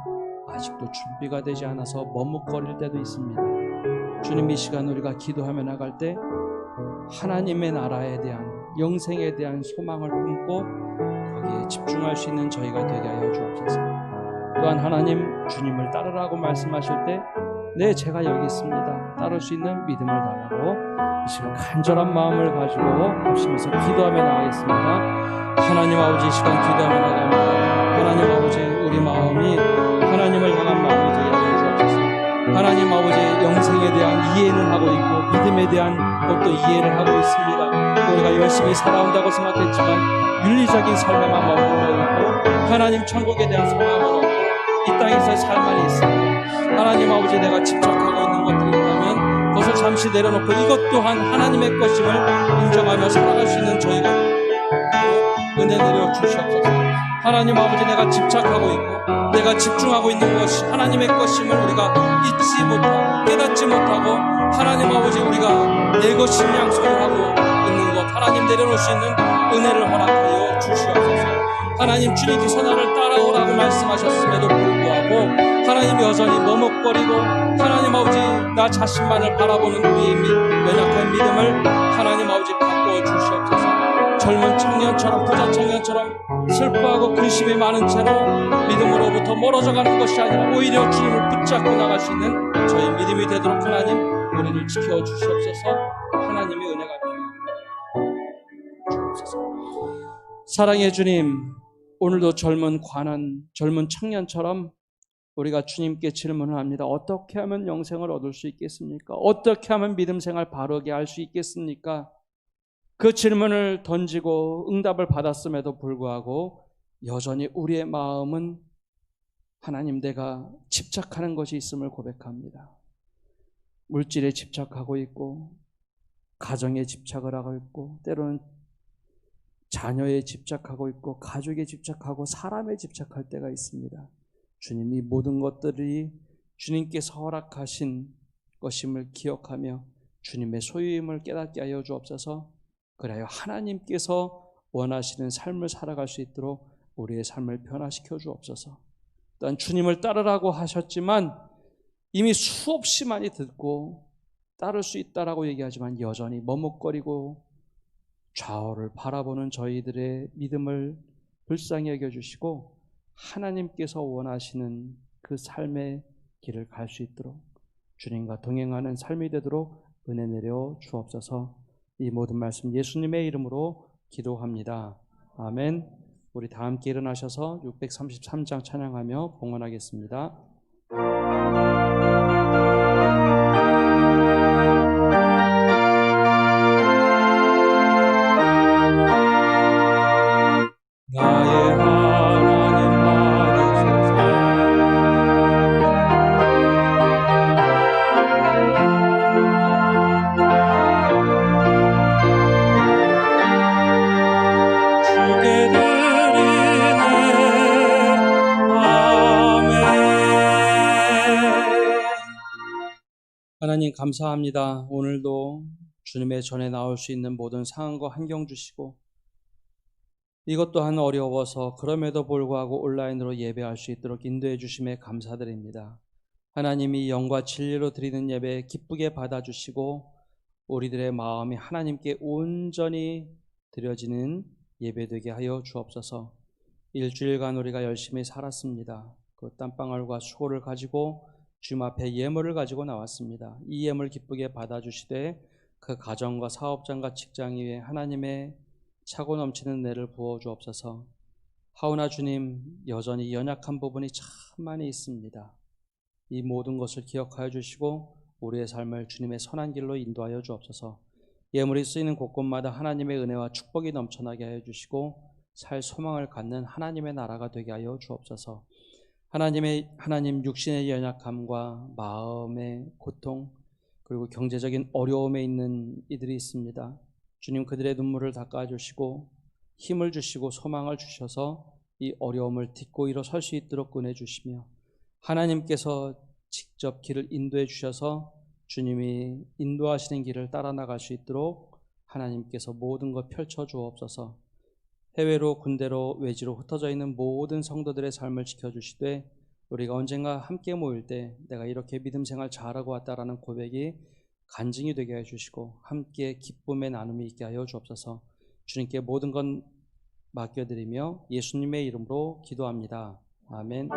아직도 준비가 되지 않아서 머뭇거릴 때도 있습니다. 주님, 이 시간 우리가 기도하며 나갈 때 하나님의 나라에 대한, 영생에 대한 소망을 품고 거기에 집중할 수 있는 저희가 되게 하여 주옵소서. 또한 하나님, 주님을 따르라고 말씀하실 때 네, 제가 여기 있습니다, 따를 수 있는 믿음을 달라고 이 시간 간절한 마음을 가지고 합심해서 기도하며 나가겠습니다. 하나님 아버지, 이 시간 기도하며 나갑니다. 하나님 아버지, 우리 마음이 하나님을 향한 마음이 되게 하여 주옵소서. 하나님 아버지, 영생에 대한 이해는 하고 있고 믿음에 대한 것도 이해를 하고 있습니다. 우리가 열심히 살아온다고 생각했지만 윤리적인 삶에만 머물러 있고 하나님 천국에 대한 소망은 없고 이 땅에서의 삶만이 있습니다. 하나님 아버지, 내가 집착하고 있는 것들이 있다면 그것을 잠시 내려놓고 이것 또한 하나님의 것임을 인정하며 살아갈 수 있는 저희가 은혜 내려 주시옵소서. 하나님 아버지, 내가 집착하고 있고 내가 집중하고 있는 것이 하나님의 것임을 우리가 잊지 못하고 깨닫지 못하고 하나님 아버지, 우리가 내 것인 양 소유하고 있는 것 하나님 내려놓을 수 있는 은혜를 허락하여 주시옵소서. 하나님, 주님께서 나를 따라오라고 말씀하셨음에도 불구하고 하나님 여전히 머뭇거리고 하나님 아버지, 나 자신만을 바라보는 우리의 연약한 믿음을 하나님 아버지 바꿔 주시옵소서. 젊은 청년처럼, 부자 청년처럼 슬퍼하고 근심이 많은 채로 믿음으로부터 멀어져가는 것이 아니라 오히려 주님을 붙잡고 나갈 수 있는 저희 믿음이 되도록 하나님 우리를 지켜주시옵소서. 하나님의 은혜가 주옵소서. 사랑의 주님, 오늘도 젊은 청년처럼 우리가 주님께 질문을 합니다. 어떻게 하면 영생을 얻을 수 있겠습니까? 어떻게 하면 믿음 생활 바르게 할 수 있겠습니까? 그 질문을 던지고 응답을 받았음에도 불구하고 여전히 우리의 마음은 하나님, 내가 집착하는 것이 있음을 고백합니다. 물질에 집착하고 있고 가정에 집착을 하고 있고 때로는 자녀에 집착하고 있고 가족에 집착하고 사람에 집착할 때가 있습니다. 주님, 이 모든 것들이 주님께서 허락하신 것임을 기억하며 주님의 소유임을 깨닫게 하여 주옵소서. 그래야 하나님께서 원하시는 삶을 살아갈 수 있도록 우리의 삶을 변화시켜 주옵소서. 또한 주님을 따르라고 하셨지만 이미 수없이 많이 듣고 따를 수 있다라고 얘기하지만 여전히 머뭇거리고 좌우를 바라보는 저희들의 믿음을 불쌍히 여겨주시고 하나님께서 원하시는 그 삶의 길을 갈 수 있도록 주님과 동행하는 삶이 되도록 은혜 내려 주옵소서. 이 모든 말씀 예수님의 이름으로 기도합니다. 아멘. 우리 다 함께 일어나셔서 633장 찬양하며 봉헌하겠습니다. 나의 하나님 받으소서. 주께 드리네. 아멘. 하나님 감사합니다. 오늘도 주님의 전에 나올 수 있는 모든 상황과 환경 주시고 이것 또한 어려워서 그럼에도 불구하고 온라인으로 예배할 수 있도록 인도해 주심에 감사드립니다. 하나님이 영과 진리로 드리는 예배 기쁘게 받아주시고 우리들의 마음이 하나님께 온전히 드려지는 예배되게 하여 주옵소서. 일주일간 우리가 열심히 살았습니다. 그 땀방울과 수고를 가지고 주님 앞에 예물을 가지고 나왔습니다. 이 예물 기쁘게 받아주시되 그 가정과 사업장과 직장 위에 하나님의 차고 넘치는 은혜를 부어 주옵소서. 하오나 주님, 여전히 연약한 부분이 참 많이 있습니다. 이 모든 것을 기억하여 주시고 우리의 삶을 주님의 선한 길로 인도하여 주옵소서. 예물이 쓰이는 곳곳마다 하나님의 은혜와 축복이 넘쳐나게 하여 주시고 살 소망을 갖는 하나님의 나라가 되게 하여 주옵소서. 하나님 육신의 연약함과 마음의 고통 그리고 경제적인 어려움에 있는 이들이 있습니다. 주님 그들의 눈물을 닦아주시고 힘을 주시고 소망을 주셔서 이 어려움을 딛고 일어설 수 있도록 은혜 주시며 하나님께서 직접 길을 인도해 주셔서 주님이 인도하시는 길을 따라 나갈 수 있도록 하나님께서 모든 것 펼쳐 주옵소서. 해외로 군대로 외지로 흩어져 있는 모든 성도들의 삶을 지켜주시되 우리가 언젠가 함께 모일 때 내가 이렇게 믿음 생활 잘하고 왔다라는 고백이 간증이 되게 해주시고 함께 기쁨의 나눔이 있게 하여 주옵소서. 주님께 모든 건 맡겨드리며 예수님의 이름으로 기도합니다. 아멘.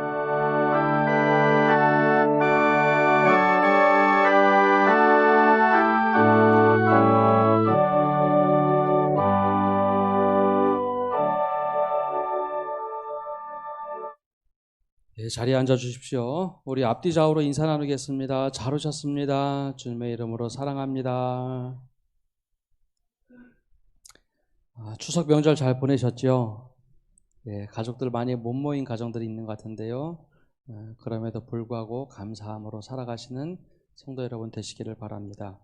네, 자리에 앉아 주십시오. 우리 앞뒤 좌우로 인사 나누겠습니다. 잘 오셨습니다. 주님의 이름으로 사랑합니다. 추석 명절 잘 보내셨죠? 네, 가족들 많이 못 모인 가정들이 있는 것 같은데요. 그럼에도 불구하고 감사함으로 살아가시는 성도 여러분 되시기를 바랍니다.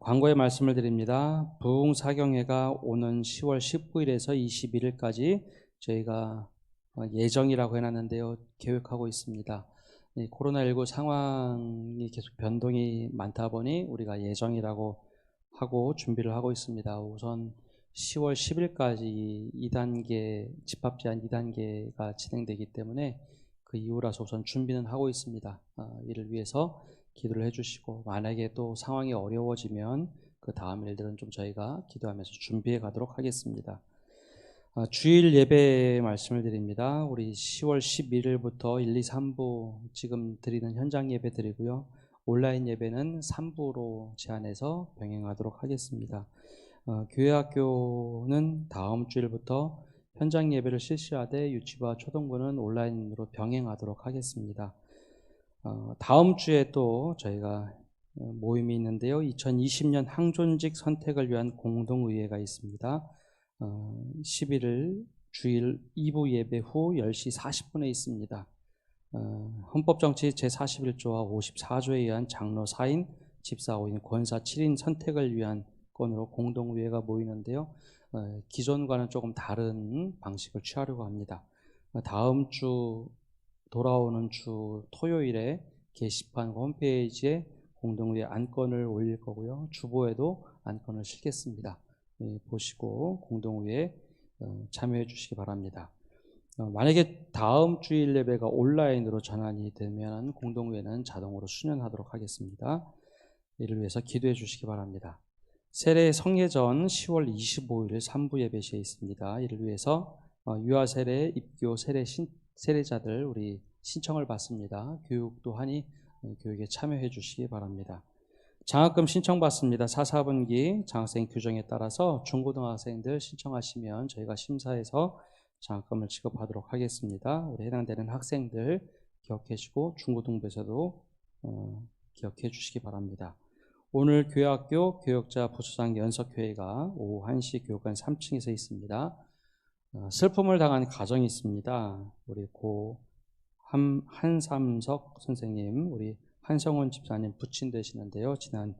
광고의 말씀을 드립니다. 부흥사경회가 오는 10월 19일에서 21일까지 저희가 예정이라고 해놨는데요. 계획하고 있습니다. 코로나19 상황이 계속 변동이 많다 보니 우리가 예정이라고 하고 준비를 하고 있습니다. 우선 10월 10일까지 2단계 집합제한 2단계가 진행되기 때문에 그 이후라서 우선 준비는 하고 있습니다. 이를 위해서 기도를 해주시고 만약에 또 상황이 어려워지면 그 다음 일들은 좀 저희가 기도하면서 준비해 가도록 하겠습니다. 주일 예배 말씀을 드립니다. 우리 10월 11일부터 1, 2, 3부 지금 드리는 현장 예배 드리고요. 온라인 예배는 3부로 제한해서 병행하도록 하겠습니다. 교회학교는 다음 주일부터 현장 예배를 실시하되 유치부와 초등부는 온라인으로 병행하도록 하겠습니다. 다음 주에 또 저희가 모임이 있는데요. 2020년 항존직 선택을 위한 공동의회가 있습니다. 11일 주일 2부 예배 후 10시 40분에 있습니다. 헌법정치 제41조와 54조에 의한 장로 4인, 집사 5인, 권사 7인 선택을 위한 건으로 공동의회가 모이는데요. 기존과는 조금 다른 방식을 취하려고 합니다. 다음 주 돌아오는 주 토요일에 게시판 홈페이지에 공동의회 안건을 올릴 거고요. 주보에도 안건을 실겠습니다. 보시고 공동의회에 참여해 주시기 바랍니다. 만약에 다음 주일 예배가 온라인으로 전환이 되면 공동의회는 자동으로 수년하도록 하겠습니다. 이를 위해서 기도해 주시기 바랍니다. 세례 성례전 10월 25일 3부 예배 시에 있습니다. 이를 위해서 유아 세례, 입교 세례자들 우리 신청을 받습니다. 교육도 하니 교육에 참여해 주시기 바랍니다. 장학금 신청받습니다. 4, 4분기 장학생 규정에 따라서 중고등학생들 신청하시면 저희가 심사해서 장학금을 지급하도록 하겠습니다. 우리 해당되는 학생들 기억해 주시고 중고등부에서도 기억해 주시기 바랍니다. 오늘 교회학교 교역자 부수장 연석회의가 오후 1시 교육관 3층에서 있습니다. 슬픔을 당한 가정이 있습니다. 우리 고 한삼석 선생님, 우리 한성원 집사님 부친 되시는데요. 지난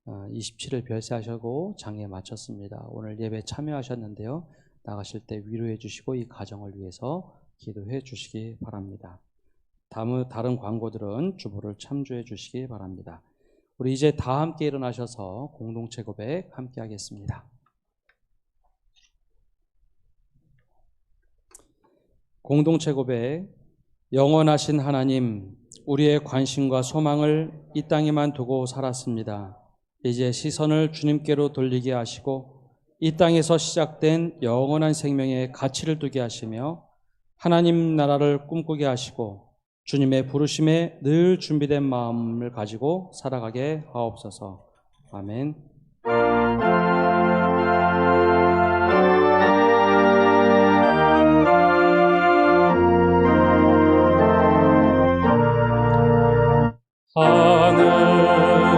27일 별세하시고 장에 마쳤습니다. 오늘 예배 참여하셨는데요. 나가실 때 위로해 주시고 이 가정을 위해서 기도해 주시기 바랍니다. 다른 광고들은 주보를 참조해 주시기 바랍니다. 우리 이제 다 함께 일어나셔서 공동체 고백 함께 하겠습니다. 공동체 고백. 영원하신 하나님, 우리의 관심과 소망을 이 땅에만 두고 살았습니다. 이제 시선을 주님께로 돌리게 하시고 이 땅에서 시작된 영원한 생명의 가치를 두게 하시며 하나님 나라를 꿈꾸게 하시고 주님의 부르심에 늘 준비된 마음을 가지고 살아가게 하옵소서. 아멘. 하늘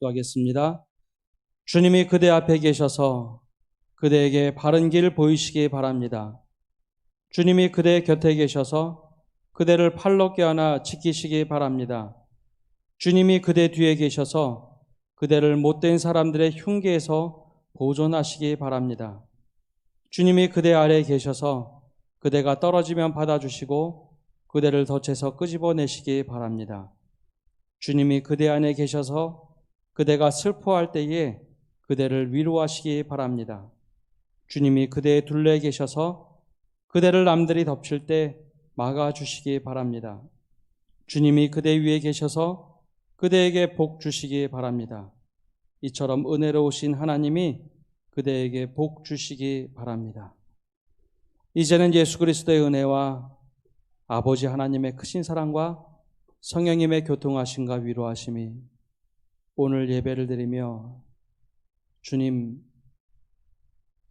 기도하겠습니다. 주님이 그대 앞에 계셔서 그대에게 바른 길 보이시기 바랍니다. 주님이 그대 곁에 계셔서 그대를 팔로 껴안아 지키시기 바랍니다. 주님이 그대 뒤에 계셔서 그대를 못된 사람들의 흉계에서 보존하시기 바랍니다. 주님이 그대 아래에 계셔서 그대가 떨어지면 받아주시고 그대를 덫에서 끄집어내시기 바랍니다. 주님이 그대 안에 계셔서 그대가 슬퍼할 때에 그대를 위로하시기 바랍니다. 주님이 그대의 둘레에 계셔서 그대를 남들이 덮칠 때 막아주시기 바랍니다. 주님이 그대 위에 계셔서 그대에게 복 주시기 바랍니다. 이처럼 은혜로우신 하나님이 그대에게 복 주시기 바랍니다. 이제는 예수 그리스도의 은혜와 아버지 하나님의 크신 사랑과 성령님의 교통하심과 위로하심이 오늘 예배를 드리며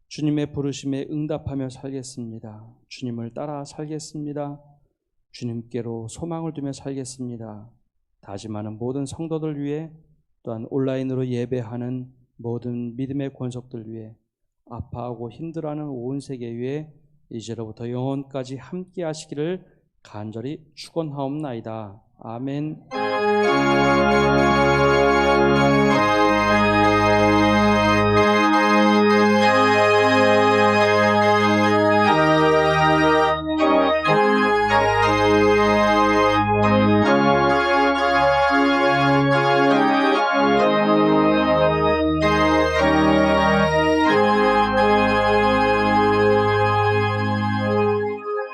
주님의 부르심에 응답하며 살겠습니다. 주님을 따라 살겠습니다. 주님께로 소망을 두며 살겠습니다. 다짐하는 모든 성도들 위해 또한 온라인으로 예배하는 모든 믿음의 권속들 위해 아파하고 힘들어하는 온 세계 위에 이제로부터 영원까지 함께 하시기를 간절히 축원하옵나이다. 아멘.